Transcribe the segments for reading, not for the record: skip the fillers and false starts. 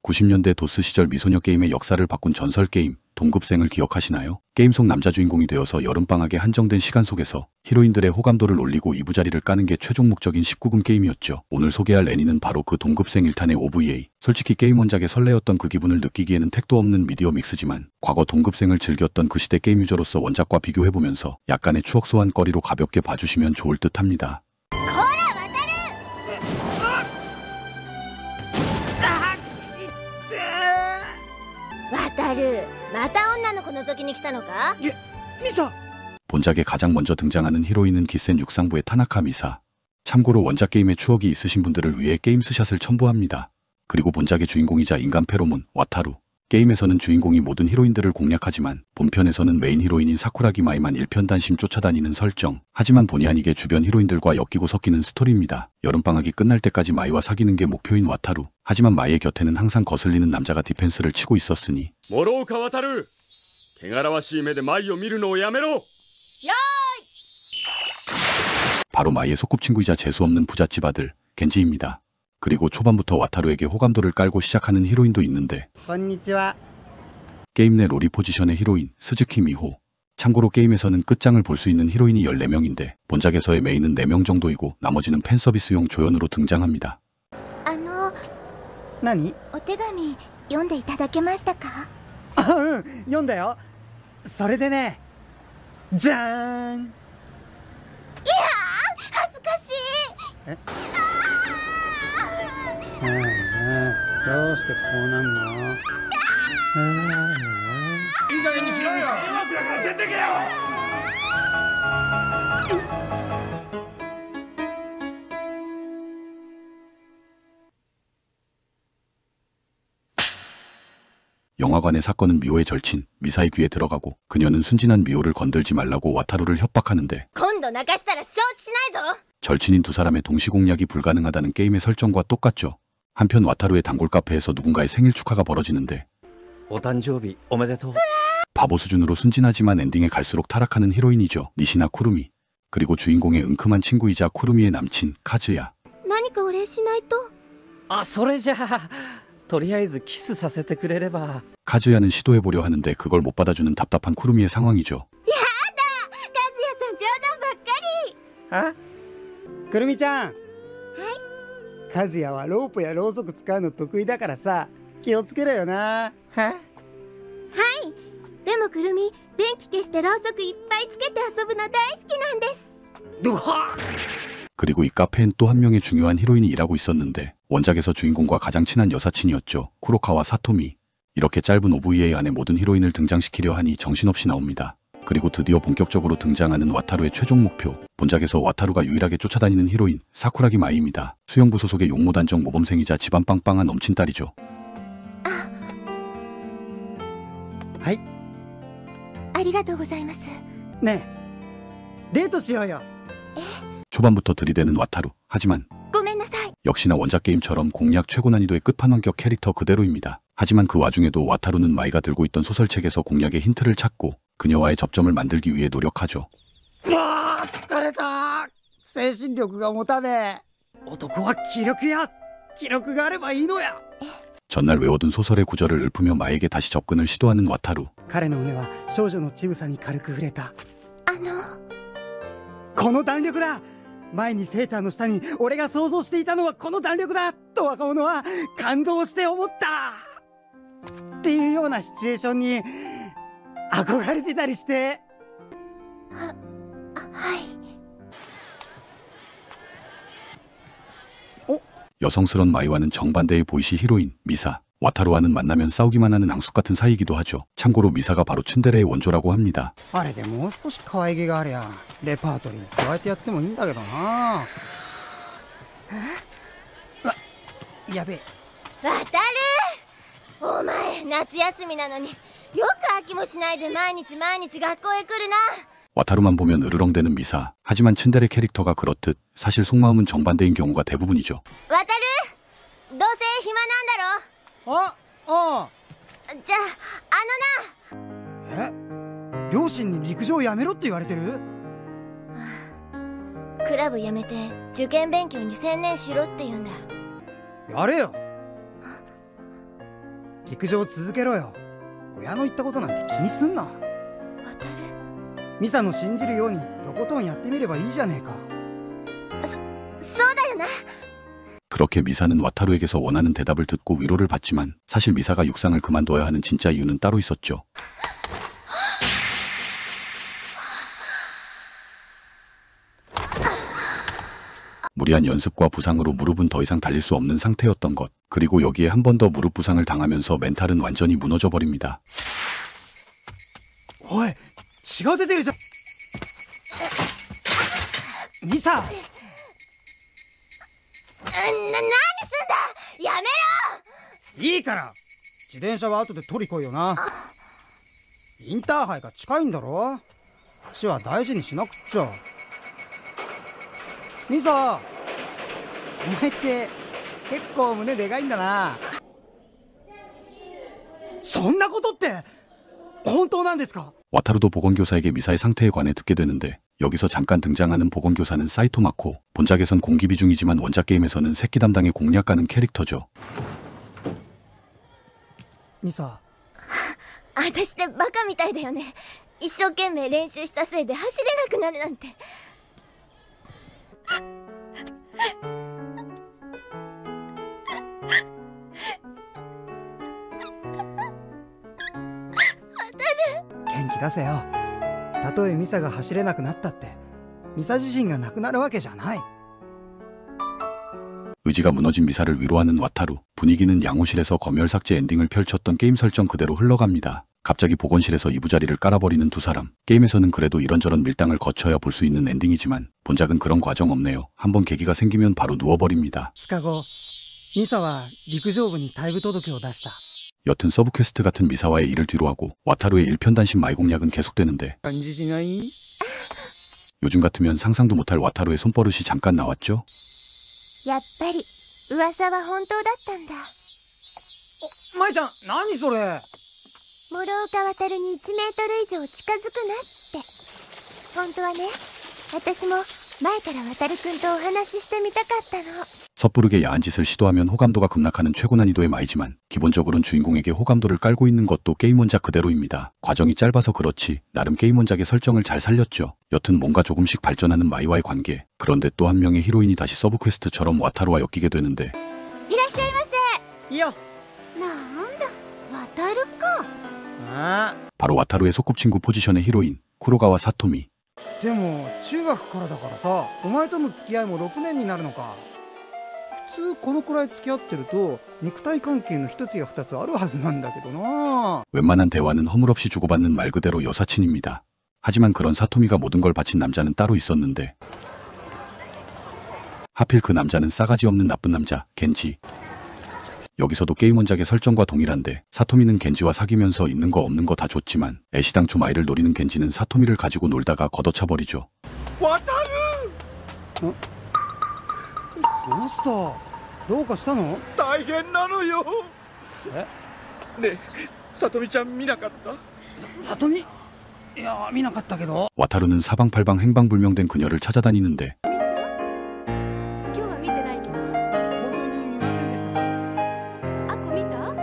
90년대 도스 시절 미소녀 게임의 역사를 바꾼 전설 게임 동급생을 기억하시나요? 게임 속 남자 주인공이 되어서 여름방학에 한정된 시간 속에서 히로인들의 호감도를 올리고 이부자리를 까는 게 최종 목적인 19금 게임이었죠. 오늘 소개할 애니는 바로 그 동급생 1탄의 OVA. 솔직히 게임 원작에 설레었던 그 기분을 느끼기에는 택도 없는 미디어 믹스지만 과거 동급생을 즐겼던 그 시대 게임 유저로서 원작과 비교해보면서 약간의 추억 소환거리로 가볍게 봐주시면 좋을 듯 합니다. また女の子覗きに来たのか? 미사! 본작에 가장 먼저 등장하는 히로인은 기센 육상부의 타나카 미사. 참고로 원작 게임에 추억이 있으신 분들을 위해 게임 스샷을 첨부합니다. 그리고 본작의 주인공이자 인간 페로몬 와타루. 게임에서는 주인공이 모든 히로인들을 공략하지만 본편에서는 메인 히로인인 사쿠라기 마이만 일편단심 쫓아다니는 설정. 하지만 본의 아니게 주변 히로인들과 엮이고 섞이는 스토리입니다. 여름방학이 끝날 때까지 마이와 사귀는 게 목표인 와타루. 하지만 마이의 곁에는 항상 거슬리는 남자가 디펜스를 치고 있었으니 모로우카 와타루! 汚らわしい目でマイを見るのをやめろ! 바로 마이의 소꿉친구이자 재수없는 부잣집 아들 겐지입니다. 그리고 초반부터 와타루에게 호감도를 깔고 시작하는 히로인도 있는데 게임 내 로리 포지션의 히로인 스즈키 미호. 참고로 게임에서는 끝장을 볼 수 있는 히로인이 14명인데 본작에서의 메인은 4명 정도이고 나머지는 팬서비스용 조연으로 등장합니다. 何? お手紙読んでいただけましたか? うん、読んだよ。それでね、じゃーん。いやー、恥ずかしい。え？どうしてこうなんの？いい加減にしろよ。出てけよ。영화관의 사건은 미호의 절친 미사의 귀에 들어가고 그녀는 순진한 미호를 건들지 말라고 와타루를 협박하는데 절친인 두 사람의 동시 공략이 불가능하다는 게임의 설정과 똑같죠. 한편 와타루의 단골 카페에서 누군가의 생일 축하가 벌어지는데 바보 수준으로 순진하지만 엔딩에 갈수록 타락하는 히로인이죠. 니시나 쿠루미. 그리고 주인공의 은큼한 친구이자 쿠루미의 남친 카즈야. 카즈야는 시도해보려 하는데 그걸 못 받아주는 답답한 쿠루미의 상황이죠. 쿠루미ちゃん、カズヤはロープやろうそく使うの得意だからさ、気をつけろよな。はい。でもくるみ、電気消してろうそくいっぱいつけて遊ぶの大好きなんです。 그리고 이 카페엔 또 한 명의 중요한 히로인이 일하고 있었는데 원작에서 주인공과 가장 친한 여사친이었죠. 쿠로카와 사토미. 이렇게 짧은 OVA 안에 모든 히로인을 등장시키려 하니 정신없이 나옵니다. 그리고 드디어 본격적으로 등장하는 와타루의 최종 목표. 본작에서 와타루가 유일하게 쫓아다니는 히로인 사쿠라기 마이입니다. 수영부 소속의 용모단정 모범생이자 집안 빵빵한 넘친딸이죠. 하이. ありがとうございます. 네. 데이트 しようよ. 초반부터 들이대는 와타루. 하지만 역시나 원작 게임처럼 공략 최고 난이도의 끝판왕격 캐릭터 그대로입니다. 하지만 그 와중에도 와타루는 마이가 들고 있던 소설책에서 공략의 힌트를 찾고 그녀와의 접점을 만들기 위해 노력하죠. 疲れた。精神力が持たねえ。男は気力や。気力があればいいのや。 전날 외워둔 소설의 구절을 읊으며 마에게 다시 접근을 시도하는 와타루. 彼の胸は少女の乳房に軽く触れた。この弾力だ。前にセーターの下に俺が想像していたのはこの弾力だと若者は感動して思ったっていうようなシチュエーションに憧れてたりして。はい。 여성스런 마이와는 정반대의 보이시 히로인 미사. 와타루와는 만나면 싸우기만 하는 앙숙같은 사이이기도 하죠. 참고로 미사가 바로 츤데레의 원조라고 합니다. あれでもう少し可愛げがありゃレパートリーに加えてやってもいいんだけどな。やべえ。わたる。お前夏休みなのによく飽きもしないで毎日学校へ来るな。 와타루만 보면 으르렁대는 미사. 하지만 츤데레 캐릭터가 그렇듯 사실 속마음은 정반대인 경우가 대부분이죠. わたる。どうせ暇なんだろ。 じゃあな。両親に陸上やめろって言われてる？クラブやめて受験勉強に専念しろって言うんだ。やれよ。陸上続けろよ。親の言ったことなんて気にすんな。渡る。ミサの信じるようにとことんやってみればいいじゃねえか。そうだよな。 그렇게 미사는 와타루에게서 원하는 대답을 듣고 위로를 받지만 사실 미사가 육상을 그만둬야 하는 진짜 이유는 따로 있었죠. 무리한 연습과 부상으로 무릎은 더 이상 달릴 수 없는 상태였던 것. 그리고 여기에 한 번 더 무릎 부상을 당하면서 멘탈은 완전히 무너져 버립니다. おい、血が出てるじゃん。ミサ、何すんだ。やめろ。いいから自転車は後で取り来いよな。インターハイが近いんだろ。足は大事にしなくっちゃ。ミサ、お前って結構胸でかいんだな。そんなことって本当なんですか？ 와타루도 보건교사에게 미사의 상태에 관해 듣게 되는데 여기서 잠깐 등장하는 보건교사는 사이토 마코. 본작에선 공기비 중이지만 원작 게임에서는 새끼 담당의 공략가는 캐릭터죠. ミサ、私ってバカみたいだよね。一生懸命練習したせいで走れなくなるなんて。元気出せよ。たとえミサが走れなくなったってミサ自身がなくなるわけじゃない。 의지가 무너진 미사를 위로하는 와타루. 분위기는 양호실에서 검열 삭제 엔딩을 펼쳤던 게임 설정 그대로 흘러갑니다. 갑자기 보건실에서 이부자리를 깔아버리는 두 사람. 게임에서는 그래도 이런저런 밀당을 거쳐야 볼 수 있는 엔딩이지만 본작은 그런 과정 없네요. 한번 계기가 생기면 바로 누워버립니다. 2日後、ミサは陸上部に退部届を出した。 여튼 서브퀘스트 같은 미사와의 일을 뒤로하고 와타루의 일편단심 마이공략은 계속되는데 感じしない？ 요즘 같으면 상상도 못할 와타루의 손버릇이 잠깐 나왔죠. やっぱり噂は本当だったんだ。舞ちゃん、何それ？諸岡渡るに1メートル以上近づくなって。本当はね、私も前から渡るくんとお話ししてみたかったの。 섣부르게 야한 짓을 시도하면 호감도가 급락하는 최고 난이도의 마이지만 기본적으로는 주인공에게 호감도를 깔고 있는 것도 게임 원작 그대로입니다. 과정이 짧아서 그렇지 나름 게임 원작의 설정을 잘 살렸죠. 여튼 뭔가 조금씩 발전하는 마이와의 관계. 그런데 또 한 명의 히로인이 다시 서브퀘스트처럼 와타루와 엮이게 되는데 いらっしゃいませ。いいよ。なんだ、渡るか。ああ、 바로 와타루의 소꿉친구 포지션의 히로인 쿠로가와 사토미. でも中学からだからさ、お前との付き合いも6年になるのか。普通このくらい付き合ってると肉体関係の一つや二つあるはずなんだけどな。 웬만한 대화는 허물없이 주고받는 말 그대로 여사친입니다. 하지만 그런 사토미가 모든 걸 바친 남자는 따로 있었는데 하필 그 남자는 싸가지 없는 나쁜 남자 겐지. 여기서도 게임 원작의 설정과 동일한데 사토미는 겐지와 사귀면서 있는 거 없는 거 다 줬지만 애시당초 마이를 노리는 겐지는 사토미를 가지고 놀다가 걷어차버리죠. マスター、どうかしたの？大変なのよ。え？ねえ、さとみちゃん見なかった？さとみ？いや、見なかったけど。 와타루는 사방팔방 행방불명된 그녀를 찾아다니는데 みちゃん、今日は見てないけど。本当に見ませんでしたか？アコ見た？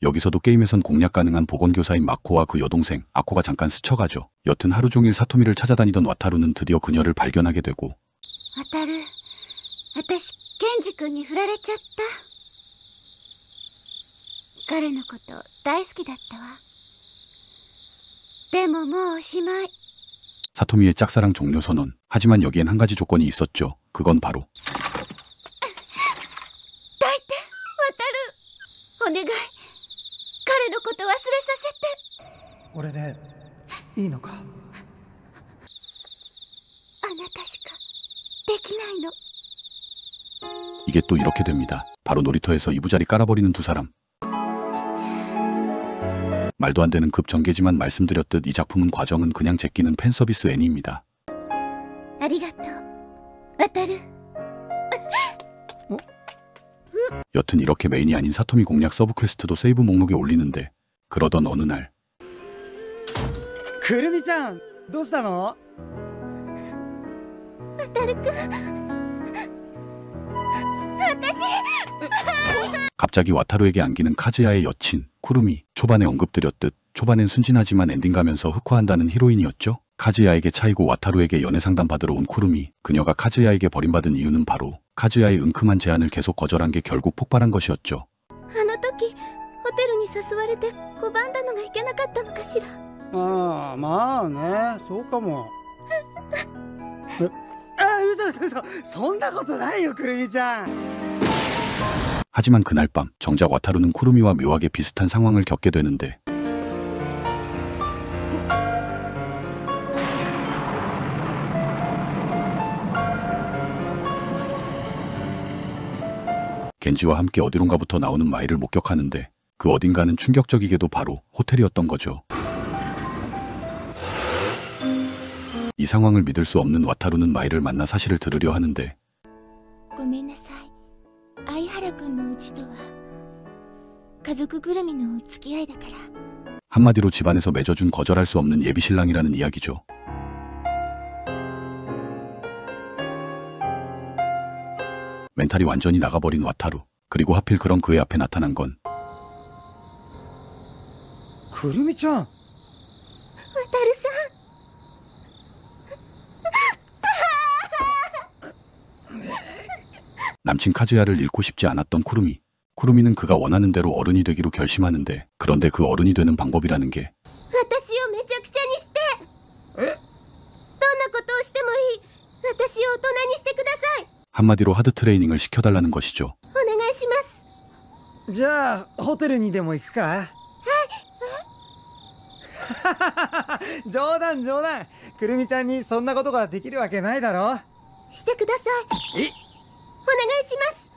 여기서도 게임에선 공략 가능한 보건교사인 마코와 그 여동생 아코가 잠깐 스쳐가죠. 여튼 하루 종일 사토미를 찾아다니던 와타루는 드디어 그녀를 발견하게 되고 渡る、私ケンジ君に振られちゃった。彼のこと大好きだったわ。でももうおしまい。 사토미의 짝사랑 종료 선언. 하지만 여기엔 한 가지 조건이 있었죠. 그건 바로 抱いて、渡る。お願い、彼のこと忘れさせて。俺でいいのか？あなたしかできないの。 이게 또 이렇게 됩니다. 바로 놀이터에서 이부자리 깔아버리는 두 사람. 말도 안 되는 급전개지만 말씀드렸듯 이 작품은 과정은 그냥 제끼는 팬서비스 애니입니다. ありがとう、渡る。 여튼 이렇게 메인이 아닌 사토미 공략 서브퀘스트도 세이브 목록에 올리는데 그러던 어느 날 くるみちゃん、どうしたの？渡るくん、私 갑자기 와타루에게 안기는 카즈야의 여친 쿠루미. 초반에 언급드렸듯 초반엔 순진하지만 엔딩 가면서 흑화한다는 히로인이었죠. 카즈야에게 차이고 와타루에게 연애 상담 받으러 온 쿠루미. 그녀가 카즈야에게 버림받은 이유는 바로 카즈야의 은큼한 제안을 계속 거절한 게 결국 폭발한 것이었죠. あの時ホテルに誘われて拒んだのがいけなかったのかしら。ああ、まあね、そうかも。嘘。そんなことないよ、くるみちゃん。 하지만 그날 밤 정작 와타루는 쿠루미와 묘하게 비슷한 상황을 겪게 되는데 겐지와 함께 어디론가부터 나오는 마이를 목격하는데 그 어딘가는 충격적이게도 바로 호텔이었던 거죠. 이 상황을 믿을 수 없는 와타루는 마이를 만나 사실을 들으려 하는데 ごめんなさい。相原君のうちとは家族ぐるみのお付き合いだから。 한마디로 집안에서 맺어준 거절할 수 없는 예비신랑이라는 이야기죠. 멘탈이 완전히 나가버린 와타루. 그리고 하필 그런 그의 앞에 나타난 건 くるみちゃん。渡るさん。 남친 카즈야를 잃고 싶지 않았던 쿠루미. 쿠루미는 그가 원하는 대로 어른이 되기로 결심하는데 그런데 그 어른이 되는 방법이라는 게 私をめちゃくちゃにして。どんなことをしてもいい。私を大人にしてください。 한마디로 하드 트레이닝을 시켜달라는 것이죠. お願いします。じゃあホテルにでも行くか。はい。冗談。くるみちゃんにそんなことができるわけないだろ。してください。お願いします。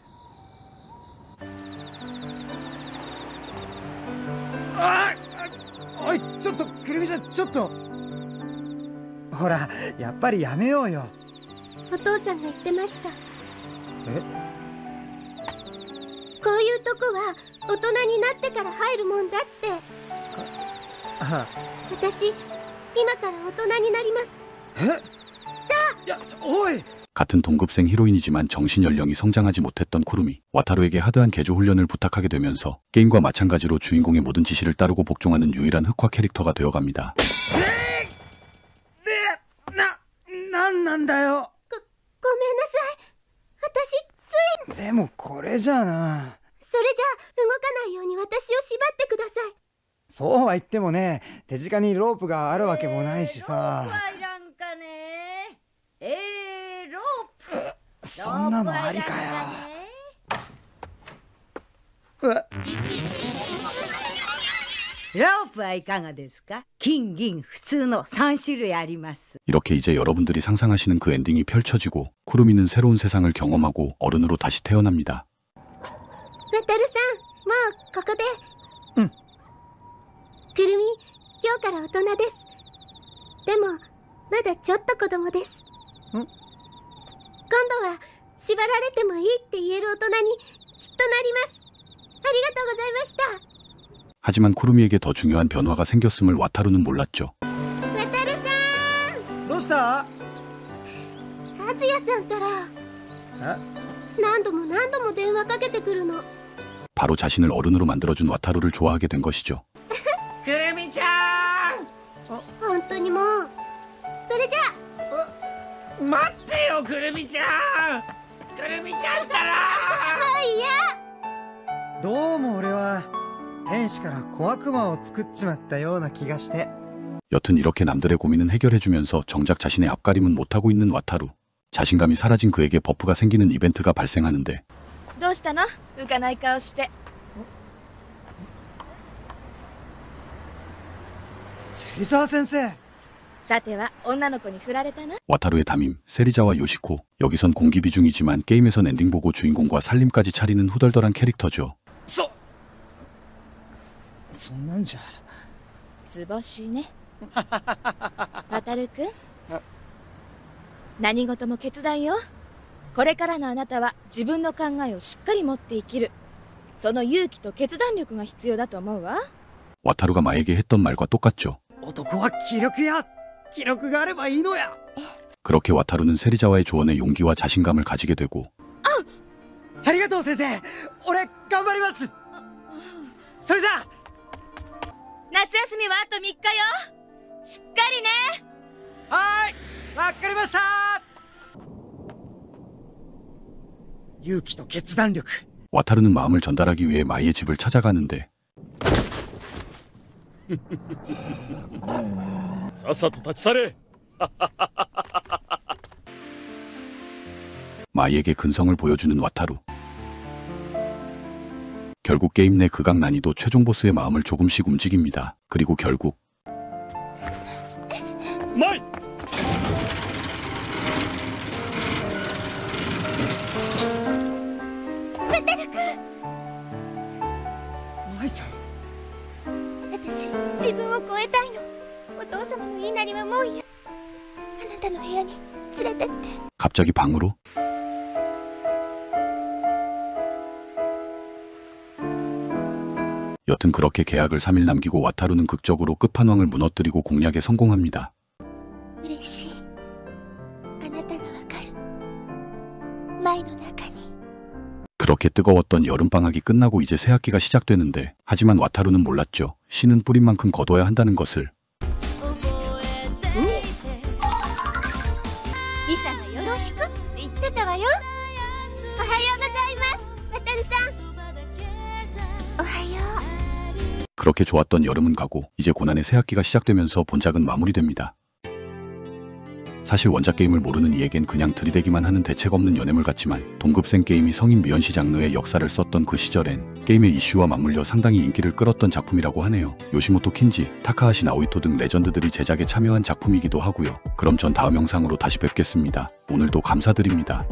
おい、ちょっとくるみちゃん、ちょっと。ほら、やっぱりやめようよ。お父さんが言ってました。え？こういうとこは大人になってから入るもんだって。私、今から大人になります。え？さあ！や、おい！ 같은 동급생 히로인이지만 정신 연령이 성장하지 못했던 쿠루미. 와타루에게 하드한 개조 훈련을 부탁하게 되면서 게임과 마찬가지로 주인공의 모든 지시를 따르고 복종하는 유일한 흑화 캐릭터가 되어갑니다. なんなんだよ。ごめんなさい。私、つい。でもこれじゃな。それじゃ動かないように私を縛ってください。そうは言ってもね、手近にロープがあるわけもないしさ。ロープはいらんかね。ロープ。そんなのありかよ。ロープはいかがですか？金銀普通の3種類あります。 이렇게 이제 여러분들이 상상하시는 그 엔딩이 펼쳐지고 쿠루미는 새로운 세상을 경험하고 어른으로 다시 태어납니다. 渡るさん、もうここで。うん。くるみ、今日から大人です。でもまだちょっと子供です。ん？今度は縛られてもいいって言える大人にきっとなります。ありがとうございました。 하지만 쿠루미에게 더 중요한 변화가 생겼음을 와타루는 몰랐죠. 渡るさん。どうした？和也さんったら何度も電話かけてくるの。 바로 자신을 어른으로 만들어준 와타루를 좋아하게 된 것이죠. くるみちゃん。本当にもう。それじゃあ。待ってよ、くるみちゃん。くるみちゃんったら。もういや。どうも俺は天使から小悪魔を作っちまったような気がして。 여튼 이렇게 남들의 고민은 해결해주면서 정작 자신의 앞가림은 못하고 있는 와타루. 자신감이 사라진 그에게 버프가 생기는 이벤트가 발생하는데 どうしたの？浮かない顔して。芹沢先生。さては女の子に振られたな。 와타루의 담임, 세리자와 요시코. 여기선 공기비중이지만 게임에선 엔딩 보고 주인공과 살림까지 차리는 후덜덜한 캐릭터죠. そんなんじゃ。図星ね。渡るくん。何事も決断よ。これからのあなたは自分の考えをしっかり持って生きる。その勇気と決断力が必要だと思うわ。 와타루가 마에게 했던 말과 똑같죠. 男は気力や。気力があればいいのや。 그렇게 와타루는 세리자와의 조언에 용기와 자신감을 가지게 되고 ありがとう先生。俺頑張ります。ます。それじゃあ。夏休みはあと3日よ。しっかりね。はーい、わかりました。勇気と決断力. 와타루는 마음을 전달하기 위해 마이의 집을 찾아가는데 さっさと立ち去れ。 마이에게 근성을 보여주는 와타루. 결국 게임 내 극악 난이도 최종 보스의 마음을 조금씩 움직입니다. 그리고 결국 マイ。 舞ちゃん。私自分を超えたいの。お父様の言いなりはもう嫌。あなたの部屋に連れてって。 갑자기 방으로? 여튼 그렇게 계약을 3일 남기고 와타루는 극적으로 끝판왕을 무너뜨리고 공략에 성공합니다. 嬉しい。あなたがわかる。舞の中に。 그렇게 뜨거웠던 여름방학이 끝나고 이제 새학기가 시작되는데 하지만 와타루는 몰랐죠. 씨는 뿌린 만큼 거둬야 한다는 것을. リサがよろしくって言ってたわよ。おはようございます、ワタルさん。おはよう。 그렇게 좋았던 여름은 가고 이제 고난의 새학기가 시작되면서 본작은 마무리됩니다. 사실 원작 게임을 모르는 이에겐 그냥 들이대기만 하는 대책 없는 연애물 같지만 동급생 게임이 성인 미연시 장르의 역사를 썼던 그 시절엔 게임의 이슈와 맞물려 상당히 인기를 끌었던 작품이라고 하네요. 요시모토 킨지, 타카하시 나오이토 등 레전드들이 제작에 참여한 작품이기도 하고요. 그럼 전 다음 영상으로 다시 뵙겠습니다. 오늘도 감사드립니다.